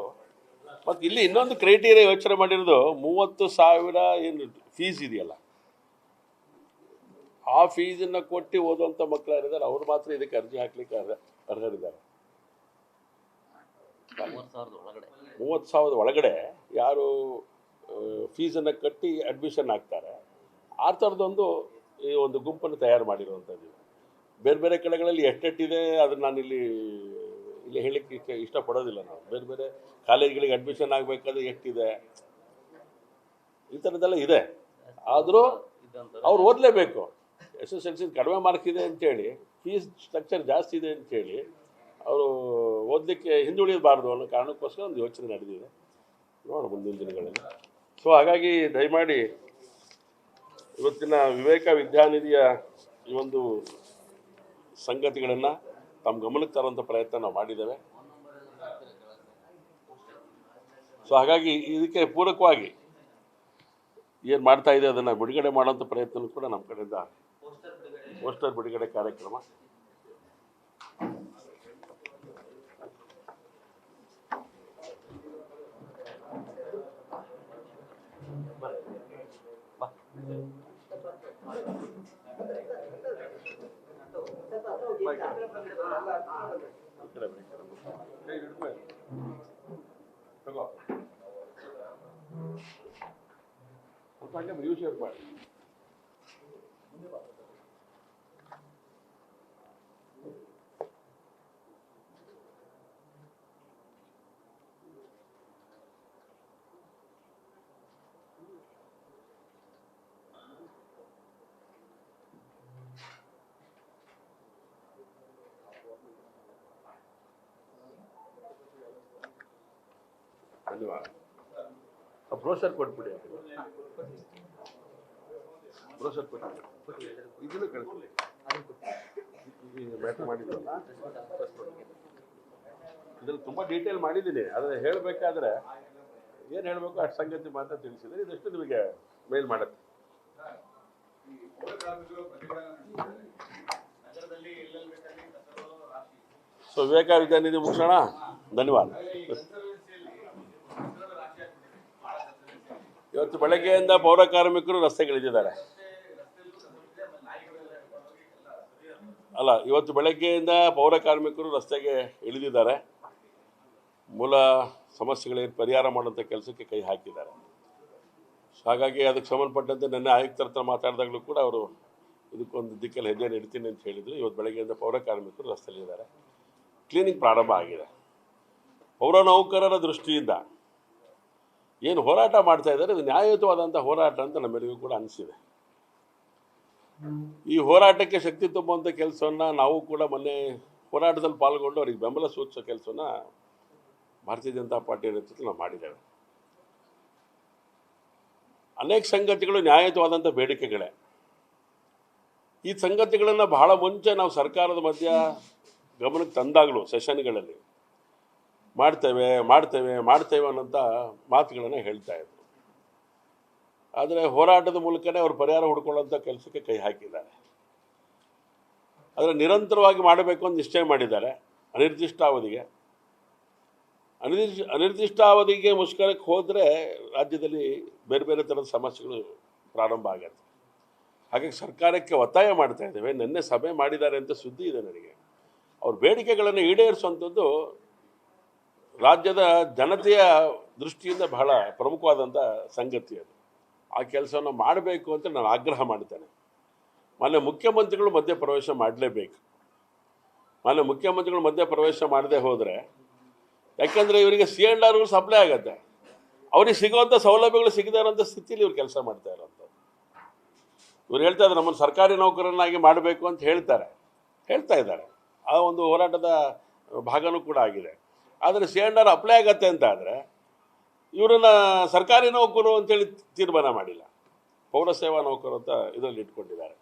ಮತ್ತು ಇಲ್ಲಿ ಇನ್ನೊಂದು ಕ್ರೈಟೀರಿಯಾ ಯೋಚನೆ ಮಾಡಿರೋದು 30,000 ಏನು ಫೀಸ್ ಇದೆಯಲ್ಲ, ಆ ಫೀಸನ್ನು ಕೊಟ್ಟು ಓದುವಂಥ ಮಕ್ಕಳು ಯಾರಿದ್ದಾರೆ ಅವ್ರು ಮಾತ್ರ ಇದಕ್ಕೆ ಅರ್ಜಿ ಹಾಕ್ಲಿಕ್ಕೆ ಅರ್ಹರಿದ್ದಾರೆ. 30,000 ಒಳಗಡೆ ಯಾರು ಫೀಸನ್ನು ಕಟ್ಟಿ ಅಡ್ಮಿಷನ್ ಆಗ್ತಾರೆ, ಆ ಥರದೊಂದು ಈ ಒಂದು ಗುಂಪನ್ನು ತಯಾರು ಮಾಡಿರುವಂಥದ್ದು. ಬೇರೆ ಬೇರೆ ಕಡೆಗಳಲ್ಲಿ ಎಷ್ಟೆಟ್ಟಿದೆ ಅದನ್ನು ನಾನು ಇಲ್ಲಿ ಹೇಳಲಿಕ್ಕೆ ಇಷ್ಟಪಡೋದಿಲ್ಲ. ನಾವು ಬೇರೆ ಬೇರೆ ಕಾಲೇಜ್ಗಳಿಗೆ ಅಡ್ಮಿಷನ್ ಆಗಬೇಕಾದ್ರೆ ಎಷ್ಟಿದೆ, ಈ ಥರದ್ದೆಲ್ಲ ಇದೆ. ಆದರೂ ಅವ್ರು ಓದಲೇಬೇಕು. SSLC ಕಡಿಮೆ ಮಾರ್ಕ್ಸ್ ಇದೆ ಅಂತೇಳಿ, ಫೀಸ್ ಸ್ಟ್ರಕ್ಚರ್ ಜಾಸ್ತಿ ಇದೆ ಅಂತೇಳಿ ಅವರು ಓದಲಿಕ್ಕೆ ಹಿಂದುಳಿಯಬಾರ್ದು ಅನ್ನೋ ಕಾರಣಕ್ಕೋಸ್ಕರ ಒಂದು ಯೋಚನೆ ನಡೆದಿದೆ. ನೋಡೋಣ ಮುಂದಿನ ದಿನಗಳಲ್ಲಿ. ಸೊ ಹಾಗಾಗಿ ದಯಮಾಡಿ ಇವತ್ತಿನ ವಿವೇಕ ವಿದ್ಯಾನಿಧಿಯ ಈ ಒಂದು ಸಂಗತಿಗಳನ್ನು ತಮ್ಮ ಗಮನಕ್ಕೆ ತರುವಂಥ ಪ್ರಯತ್ನ ನಾವು ಮಾಡಿದ್ದೇವೆ. ಸೊ ಹಾಗಾಗಿ ಇದಕ್ಕೆ ಪೂರಕವಾಗಿ ಏನು ಮಾಡ್ತಾ ಇದೆ ಅದನ್ನು ಬಿಡುಗಡೆ ಮಾಡೋಂಥ ಪ್ರಯತ್ನ ಕೂಡ ನಮ್ಮ ಕಡೆಯಿಂದ ಪೋಸ್ಟರ್ ಬಿಡುಗಡೆ ಕಾರ್ಯಕ್ರಮ. ಮ್ಯೂಸಿಯಂ ಮಾಡಿ ಧನ್ಯವಾದ. ಬ್ರೋಷರ್ ಕೊಟ್ಬಿಡಿ, ಬ್ರೋಷರ್ ಕೊಟ್ಬಿಡಿ, ಇದನ್ನು ಕಳಿಸ್ಬಿಡಿ. ಮ್ಯಾಟ್ರ್ ಮಾಡಿದ್ರಲ್ಲ, ಇದನ್ನು ತುಂಬ ಡೀಟೇಲ್ ಮಾಡಿದ್ದೀನಿ. ಆದರೆ ಹೇಳಬೇಕಾದ್ರೆ ಏನು ಹೇಳಬೇಕು ಅಷ್ಟು ಸಂಗತಿ ಮಾತ್ರ ತಿಳಿಸಿದರೆ ಇದಷ್ಟು ನಿಮಗೆ ಮೇಲ್ ಮಾಡುತ್ತೆ. ಸೊ ವಿವೇಕ ವಿದ್ಯಾನಿಧಿ ಮುಗಿಸೋಣ. ಧನ್ಯವಾದ. ಇವತ್ತು ಬೆಳಗ್ಗೆಯಿಂದ ಪೌರ ಕಾರ್ಮಿಕರು ರಸ್ತೆಗಿಳಿದಿದ್ದಾರೆ. ಇವತ್ತು ಬೆಳಗ್ಗೆಯಿಂದ ಪೌರ ಕಾರ್ಮಿಕರು ರಸ್ತೆಗೆ ಇಳಿದಿದ್ದಾರೆ. ಮೂಲ ಸಮಸ್ಯೆಗಳಿಗೆ ಪರಿಹಾರ ಮಾಡುವಂಥ ಕೆಲಸಕ್ಕೆ ಕೈ ಹಾಕಿದ್ದಾರೆ. ಹಾಗಾಗಿ ಅದಕ್ಕೆ ಸಂಬಂಧಪಟ್ಟಂತೆ ನನ್ನ ಆಯುಕ್ತರ ಹತ್ರ ಮಾತಾಡಿದಾಗಲೂ ಕೂಡ ಅವರು ಇದಕ್ಕೊಂದು ದಿಕ್ಕಲ್ಲಿ ಹೆಜ್ಜೆ ಇಡ್ತೀನಿ ಅಂತ ಹೇಳಿದರು. ಇವತ್ತು ಬೆಳಗ್ಗೆಯಿಂದ ಪೌರ ಕಾರ್ಮಿಕರು ರಸ್ತೆಯಲ್ಲಿದ್ದಾರೆ. ಕ್ಲೀನಿಂಗ್ ಪ್ರಾರಂಭ ಆಗಿದೆ. ಪೌರ ನೌಕರರ ದೃಷ್ಟಿಯಿಂದ ಏನು ಹೋರಾಟ ಮಾಡ್ತಾ ಇದ್ದಾರೆ ಇದು ನ್ಯಾಯಯುತವಾದಂಥ ಹೋರಾಟ ಅಂತ ನಮ್ಮೆಲ್ಲರಿಗೂ ಕೂಡ ಅನಿಸಿದೆ. ಈ ಹೋರಾಟಕ್ಕೆ ಶಕ್ತಿ ತುಂಬುವಂಥ ಕೆಲಸವನ್ನು ನಾವು ಕೂಡ ಮೊನ್ನೆ ಹೋರಾಟದಲ್ಲಿ ಪಾಲ್ಗೊಂಡು ಅವರಿಗೆ ಬೆಂಬಲ ಸೂಚಿಸೋ ಕೆಲಸವನ್ನು ಭಾರತೀಯ ಜನತಾ ಪಾರ್ಟಿ ನೇತೃತ್ವದಲ್ಲಿ ನಾವು ಮಾಡಿದ್ದೇವೆ. ಅನೇಕ ಸಂಗತಿಗಳು ನ್ಯಾಯಯುತವಾದಂಥ ಬೇಡಿಕೆಗಳೇ. ಈ ಸಂಗತಿಗಳನ್ನು ಬಹಳ ಮುಂಚೆ ನಾವು ಸರ್ಕಾರದ ಮಧ್ಯ ಗಮನಕ್ಕೆ ತಂದಾಗಲೂ ಸೆಷನ್ಗಳಲ್ಲಿ ಮಾಡ್ತೇವೆ ಮಾಡ್ತೇವೆ ಮಾಡ್ತೇವೆ ಅನ್ನೋಂಥ ಮಾತುಗಳನ್ನು ಹೇಳ್ತಾ ಇದ್ರು. ಆದರೆ ಹೋರಾಟದ ಮೂಲಕನೇ ಅವರು ಪರಿಹಾರ ಹುಡ್ಕೊಳ್ಳೋಂಥ ಕೆಲಸಕ್ಕೆ ಕೈ ಹಾಕಿದ್ದಾರೆ. ಆದರೆ ನಿರಂತರವಾಗಿ ಮಾಡಬೇಕು ಅಂತ ನಿಶ್ಚಯ ಮಾಡಿದ್ದಾರೆ. ಅನಿರ್ದಿಷ್ಟಾವಧಿಗೆ ಮುಷ್ಕರಕ್ಕೆ ಹೋದರೆ ರಾಜ್ಯದಲ್ಲಿ ಬೇರೆ ಬೇರೆ ಥರದ ಸಮಸ್ಯೆಗಳು ಪ್ರಾರಂಭ ಆಗುತ್ತೆ. ಹಾಗಾಗಿ ಸರ್ಕಾರಕ್ಕೆ ಒತ್ತಾಯ ಮಾಡ್ತಾ ಇದ್ದೇವೆ. ನಿನ್ನೆ ಸಭೆ ಮಾಡಿದ್ದಾರೆ ಅಂತ ಸುದ್ದಿ ಇದೆ ನನಗೆ. ಅವ್ರ ಬೇಡಿಕೆಗಳನ್ನು ಈಡೇರಿಸುವಂಥದ್ದು ರಾಜ್ಯದ ಜನತೆಯ ದೃಷ್ಟಿಯಿಂದ ಬಹಳ ಪ್ರಮುಖವಾದಂಥ ಸಂಗತಿ. ಅದು ಆ ಕೆಲಸವನ್ನು ಮಾಡಬೇಕು ಅಂತ ನಾನು ಆಗ್ರಹ ಮಾಡ್ತೇನೆ. ಮಾನ್ಯ ಮುಖ್ಯಮಂತ್ರಿಗಳು ಮಧ್ಯ ಪ್ರವೇಶ ಮಾಡಲೇಬೇಕು. ಮಾನ್ಯ ಮುಖ್ಯಮಂತ್ರಿಗಳು ಮಧ್ಯ ಪ್ರವೇಶ ಮಾಡದೆ ಹೋದರೆ, ಯಾಕೆಂದರೆ ಇವರಿಗೆ C&R ಸಪ್ಲೈ ಆಗುತ್ತೆ, ಅವ್ರಿಗೆ ಸಿಗುವಂಥ ಸೌಲಭ್ಯಗಳು ಸಿಗದೇ ಇರೋಂಥ ಸ್ಥಿತಿಯಲ್ಲಿ ಇವ್ರು ಕೆಲಸ ಮಾಡ್ತಾ ಇರೋಂಥದ್ದು. ಇವ್ರು ಹೇಳ್ತಾ ಇದ್ದಾರೆ ನಮ್ಮನ್ನು ಸರ್ಕಾರಿ ನೌಕರನ್ನಾಗಿ ಮಾಡಬೇಕು ಅಂತ ಹೇಳ್ತಾ ಇದ್ದಾರೆ. ಆ ಒಂದು ಹೋರಾಟದ ಭಾಗನೂ ಕೂಡ ಆಗಿದೆ. ಆದರೆ C&R ಅಪ್ಲೈ ಆಗತ್ತೆ ಅಂತ ಆದರೆ ಇವರನ್ನು ಸರ್ಕಾರಿ ನೌಕರು ಅಂತೇಳಿ ತೀರ್ಮಾನ ಮಾಡಿಲ್ಲ, ಪೌರ ಸೇವಾ ನೌಕರು ಅಂತ ಇದರಲ್ಲಿ ಇಟ್ಕೊಂಡಿದ್ದಾರೆ.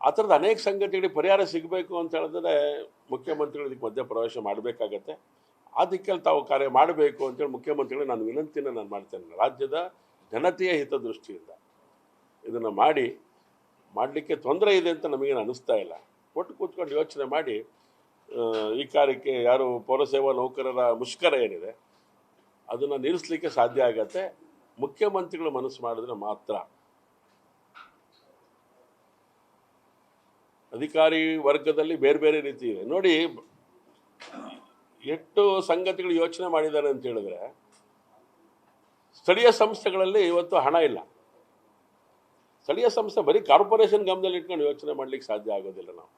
ಆ ಥರದ ಅನೇಕ ಸಂಗತಿಗಳಿಗೆ ಪರಿಹಾರ ಸಿಗಬೇಕು ಅಂತ ಹೇಳಿದ್ರೆ ಮುಖ್ಯಮಂತ್ರಿಗಳು ಇದಕ್ಕೆ ಮಧ್ಯ ಪ್ರವೇಶ ಮಾಡಬೇಕಾಗತ್ತೆ. ಆ ದಿಕ್ಕಲ್ಲಿ ತಾವು ಕಾರ್ಯ ಮಾಡಬೇಕು ಅಂತೇಳಿ ಮುಖ್ಯಮಂತ್ರಿಗಳು ನಾನು ವಿನಂತಿನ ನಾನು ಮಾಡ್ತೇನೆ. ರಾಜ್ಯದ ಜನತೆಯ ಹಿತದೃಷ್ಟಿಯಿಂದ ಇದನ್ನು ಮಾಡಲಿಕ್ಕೆ ತೊಂದರೆ ಇದೆ ಅಂತ ನಮಗೇನು ಅನ್ನಿಸ್ತಾ ಇಲ್ಲ. ಒಟ್ಟು ಕೂತ್ಕೊಂಡು ಯೋಚನೆ ಮಾಡಿ ಈ ಕಾರ್ಯಕ್ಕೆ ಯಾರು ಪೌರಸೇವಾ ನೌಕರರ ಮುಷ್ಕರ ಏನಿದೆ ಅದನ್ನು ನಿಲ್ಲಿಸಲಿಕ್ಕೆ ಸಾಧ್ಯ ಆಗತ್ತೆ. ಮುಖ್ಯಮಂತ್ರಿಗಳು ಮನಸ್ಸು ಮಾಡಿದ್ರೆ ಮಾತ್ರ. ಅಧಿಕಾರಿ ವರ್ಗದಲ್ಲಿ ಬೇರೆ ಬೇರೆ ರೀತಿ ಇದೆ ನೋಡಿ. ಎಷ್ಟು ಸಂಗತಿಗಳು ಯೋಚನೆ ಮಾಡಿದ್ದಾರೆ ಅಂತ ಹೇಳಿದ್ರೆ, ಸ್ಥಳೀಯ ಸಂಸ್ಥೆಗಳಲ್ಲಿ ಇವತ್ತು ಹಣ ಇಲ್ಲ. ಸ್ಥಳೀಯ ಸಂಸ್ಥೆ ಬರೀ ಕಾರ್ಪೊರೇಷನ್ ಗಮನದಲ್ಲಿ ಇಟ್ಕೊಂಡು ಯೋಚನೆ ಮಾಡಲಿಕ್ಕೆ ಸಾಧ್ಯ ಆಗೋದಿಲ್ಲ. ನಾವು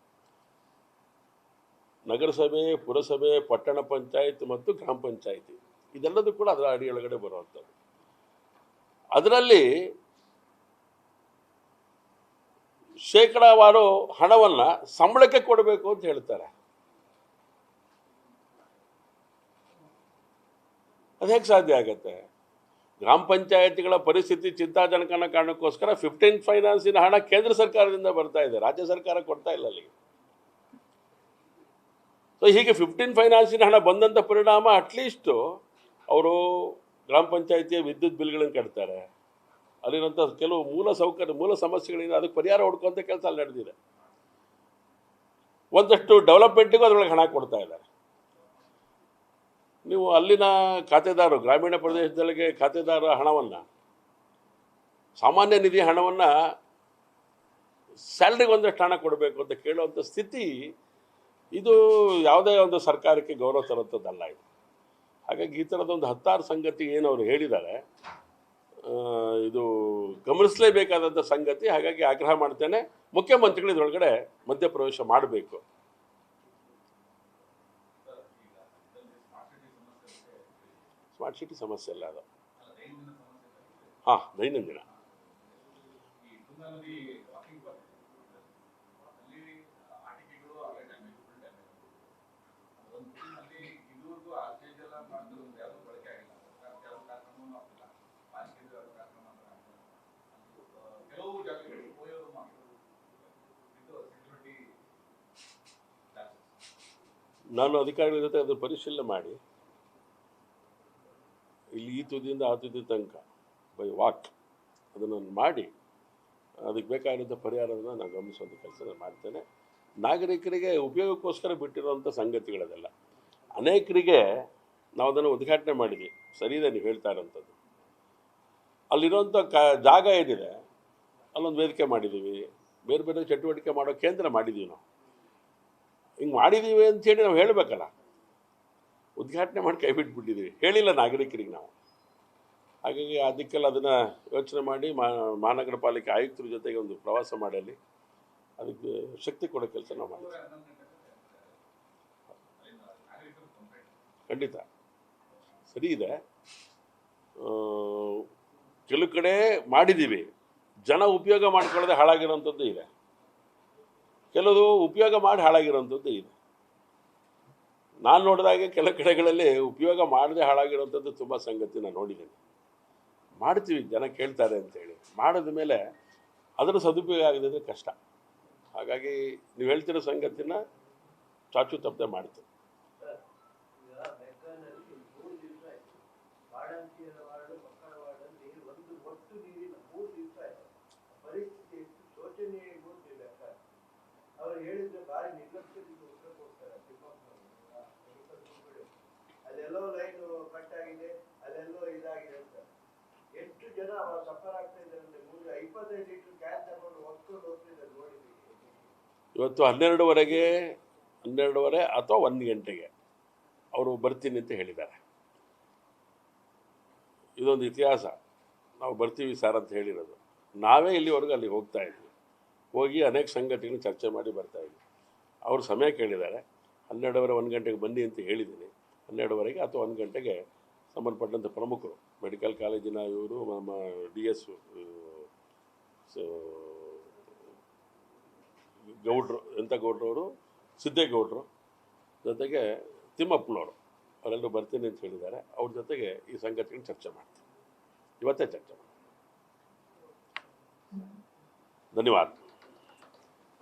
ನಗರಸಭೆ, ಪುರಸಭೆ, ಪಟ್ಟಣ ಪಂಚಾಯತ್ ಮತ್ತು ಗ್ರಾಮ ಪಂಚಾಯತಿ ಇದೆಲ್ಲದೂ ಕೂಡ ಅದರ ಅಡಿಯೊಳಗಡೆ ಬರುವಂಥದ್ದು. ಅದರಲ್ಲಿ ಶೇಕಡಾವಾರು ಹಣವನ್ನು ಸಂಬಳಕ್ಕೆ ಕೊಡಬೇಕು ಅಂತ ಹೇಳ್ತಾರೆ. ಅದು ಹೇಗೆ ಸಾಧ್ಯ ಆಗತ್ತೆ? ಗ್ರಾಮ ಪಂಚಾಯತಿಗಳ ಪರಿಸ್ಥಿತಿ ಚಿಂತಾಜನಕ ಅನ್ನೋ ಕಾರಣಕ್ಕೋಸ್ಕರ 15 ಫೈನಾನ್ಸಿನ ಹಣ ಕೇಂದ್ರ ಸರ್ಕಾರದಿಂದ ಬರ್ತಾ ಇದೆ, ರಾಜ್ಯ ಸರ್ಕಾರ ಕೊಡ್ತಾ ಇಲ್ಲ ಅಲ್ಲಿಗೆ. ಸೊ ಹೀಗೆ 15 ಫೈನಾನ್ಸಿನ ಹಣ ಬಂದಂಥ ಪರಿಣಾಮ ಅಟ್ಲೀಸ್ಟು ಅವರು ಗ್ರಾಮ ಪಂಚಾಯತಿಯ ವಿದ್ಯುತ್ ಬಿಲ್ಗಳನ್ನು ಕಟ್ತಾರೆ. ಅಲ್ಲಿರುವಂಥ ಕೆಲವು ಮೂಲ ಸಮಸ್ಯೆಗಳಿಂದ ಅದಕ್ಕೆ ಪರಿಹಾರ ಹುಡ್ಕೊಂತ ಕೆಲಸ ಅಲ್ಲಿ ನಡೆದಿದೆ. ಒಂದಷ್ಟು ಡೆವಲಪ್ಮೆಂಟಿಗೂ ಅದರೊಳಗೆ ಹಣ ಕೊಡ್ತಾ ಇದ್ದಾರೆ. ನೀವು ಅಲ್ಲಿನ ಖಾತೆದಾರರು, ಗ್ರಾಮೀಣ ಪ್ರದೇಶದಲ್ಲಿಗೆ ಖಾತೆದಾರ ಹಣವನ್ನು, ಸಾಮಾನ್ಯ ನಿಧಿ ಹಣವನ್ನು ಸ್ಯಾಲ್ರಿಗೆ ಒಂದಷ್ಟು ಹಣ ಕೊಡಬೇಕು ಅಂತ ಕೇಳುವಂಥ ಸ್ಥಿತಿ ಇದು ಯಾವುದೇ ಒಂದು ಸರ್ಕಾರಕ್ಕೆ ಗೌರವ ತರುವಂಥದ್ದಲ್ಲ ಇದು. ಹಾಗಾಗಿ ಈ ಥರದೊಂದು 10 ಸಂಗತಿ ಏನು ಅವರು ಹೇಳಿದ್ದಾರೆ ಇದು ಗಮನಿಸಲೇಬೇಕಾದಂಥ ಸಂಗತಿ. ಹಾಗಾಗಿ ಆಗ್ರಹ ಮಾಡ್ತೇನೆ, ಮುಖ್ಯಮಂತ್ರಿಗಳು ಇದರೊಳಗಡೆ ಮಧ್ಯಪ್ರವೇಶ ಮಾಡಬೇಕು. ಸ್ಮಾರ್ಟ್ ಸಿಟಿ ಸಮಸ್ಯೆ ಅಲ್ಲ ಅದು. ಹಾಂ, ದೈನಂದಿನ ನಾನು ಅಧಿಕಾರಿಗಳ ಜೊತೆ ಅದನ್ನು ಪರಿಶೀಲನೆ ಮಾಡಿ ಇಲ್ಲಿ ಈ ತುದಿಯಿಂದ ಆ ತುದಿ ತನಕ ಬೈ ವಾಕ್ ಅದನ್ನು ಮಾಡಿ ಅದಕ್ಕೆ ಬೇಕಾಗಿದ್ದ ಪರಿಹಾರವನ್ನು ನಾನು ಗಮನಿಸುವಂಥ ಕೆಲಸ ನಾನು ಮಾಡ್ತೇನೆ. ನಾಗರಿಕರಿಗೆ ಉಪಯೋಗಕ್ಕೋಸ್ಕರ ಬಿಟ್ಟಿರುವಂಥ ಸಂಗತಿಗಳದೆಲ್ಲ ಅನೇಕರಿಗೆ ನಾವು ಅದನ್ನು ಉದ್ಘಾಟನೆ ಮಾಡಿದ್ವಿ. ಸರಿ ಇದೆ ನೀವು ಹೇಳ್ತಾ ಇರೋಂಥದ್ದು. ಅಲ್ಲಿರುವಂಥ ಜಾಗ ಏನಿದೆ ಅಲ್ಲೊಂದು ವೇದಿಕೆ ಮಾಡಿದ್ದೀವಿ, ಬೇರೆ ಬೇರೆ ಚಟುವಟಿಕೆ ಮಾಡೋ ಕೇಂದ್ರ ಮಾಡಿದ್ದೀವಿ. ನಾವು ಹಿಂಗೆ ಮಾಡಿದ್ದೀವಿ ಅಂಥೇಳಿ ನಾವು ಹೇಳಬೇಕಲ್ಲ. ಉದ್ಘಾಟನೆ ಮಾಡಿ ಕೈ ಬಿಟ್ಬಿಟ್ಟಿದ್ದೀವಿ, ಹೇಳಿಲ್ಲ ನಾಗರಿಕರಿಗೆ ನಾವು. ಹಾಗಾಗಿ ಅದಕ್ಕೆಲ್ಲ ಅದನ್ನು ಯೋಚನೆ ಮಾಡಿ ಮಹಾನಗರ ಪಾಲಿಕೆ ಆಯುಕ್ತರ ಜೊತೆಗೆ ಒಂದು ಪ್ರವಾಸ ಮಾಡಲಿ, ಅದಕ್ಕೆ ಶಕ್ತಿ ಕೊಡೋ ಕೆಲಸ ನಾವು ಮಾಡ್ತೀವಿ. ಖಂಡಿತ ಸರಿ ಇದೆ. ಕೆಲವು ಕಡೆ ಮಾಡಿದ್ದೀವಿ, ಜನ ಉಪಯೋಗ ಮಾಡ್ಕೊಳ್ಳೋದೇ ಹಾಳಾಗಿರೋಂಥದ್ದು ಇದೆ. ಕೆಲವು ಉಪಯೋಗ ಮಾಡಿ ಹಾಳಾಗಿರೋಂಥದ್ದು ಇದೆ. ನಾನು ನೋಡಿದಾಗೆ ಕೆಲವು ಕಡೆಗಳಲ್ಲಿ ಉಪಯೋಗ ಮಾಡದೆ ಹಾಳಾಗಿರೋಂಥದ್ದು ತುಂಬ ಸಂಗತಿ ನಾನು ನೋಡಿದ್ದೀನಿ. ಮಾಡ್ತೀವಿ, ಜನ ಕೇಳ್ತಾರೆ ಅಂತೇಳಿ ಮಾಡಿದ ಮೇಲೆ ಅದರ ಸದುಪಯೋಗ ಆಗದಿದ್ರೆ ಕಷ್ಟ. ಹಾಗಾಗಿ ನೀವು ಹೇಳ್ತಿರೋ ಸಂಗತಿನ ಚಾಚು ತಪ್ಪದೆ ಮಾಡ್ತೀವಿ. ಅವರು ಹೇಳಿದ್ರೆ ಭಾರಿ ನಿರ್ಲಕ್ಷ್ಯದಿಂದ ಉತ್ತರ ಕೊಡ್ತಾರೆ. ಅಲ್ಲೆಲ್ಲೋ ಲೈನ್ ಕಟ್ ಆಗಿದೆ, ಅಲ್ಲೆಲ್ಲೋ ಇದಾಗಿದೆ ಅಂತ 8 ಜನ ಸಫರ್ ಆಗ್ತಾ ಇದ್ದಾರೆ. 25 ಲೀಟರ್ ಕ್ಯಾನ್ ತಗೊಂಡು ಹೊತ್ಕೊಂಡು ಹೋಗ್ತಿದ್ದಾರೆ ನೋಡಿದ್ದೀವಿ. ಇವತ್ತು 12:30 ಅಥವಾ 1 ಗಂಟೆಗೆ ಅವರು ಬರ್ತೀನಿ ಅಂತ ಹೇಳಿದ್ದಾರೆ. ಇದೊಂದು ಇತಿಹಾಸ. ನಾವು ಬರ್ತೀವಿ ಸರ್ ಅಂತ ಹೇಳಿರೋದು. ನಾವೇ ಇಲ್ಲಿವರೆಗೂ ಅಲ್ಲಿ ಹೋಗ್ತಾ ಇದ್ವಿ, ಹೋಗಿ ಅನೇಕ ಸಂಗತಿಗಳನ್ನ ಚರ್ಚೆ ಮಾಡಿ ಬರ್ತಾಯಿದ್ವಿ. ಅವರು ಸಮಯ ಕೇಳಿದ್ದಾರೆ. 12:30 1 ಗಂಟೆಗೆ ಬನ್ನಿ ಅಂತ ಹೇಳಿದ್ದೀನಿ. 12:30 ಅಥವಾ 1 ಗಂಟೆಗೆ ಸಂಬಂಧಪಟ್ಟಂಥ ಪ್ರಮುಖರು, ಮೆಡಿಕಲ್ ಕಾಲೇಜಿನ ಇವರು, ನಮ್ಮ DS ಗೌಡ್ರು, ಎಂಥ ಗೌಡ್ರವರು, ಸಿದ್ದೇಗೌಡರು ಜೊತೆಗೆ ತಿಮ್ಮಪ್ಪನವರು ಅವರೆಲ್ಲರೂ ಬರ್ತೀನಿ ಅಂತ ಹೇಳಿದ್ದಾರೆ. ಅವ್ರ ಜೊತೆಗೆ ಈ ಸಂಗತಿಗಳನ್ನ ಚರ್ಚೆ ಮಾಡ್ತೀನಿ. ಇವತ್ತೇ ಚರ್ಚೆ ಮಾಡ್ತೀನಿ. ಧನ್ಯವಾದ.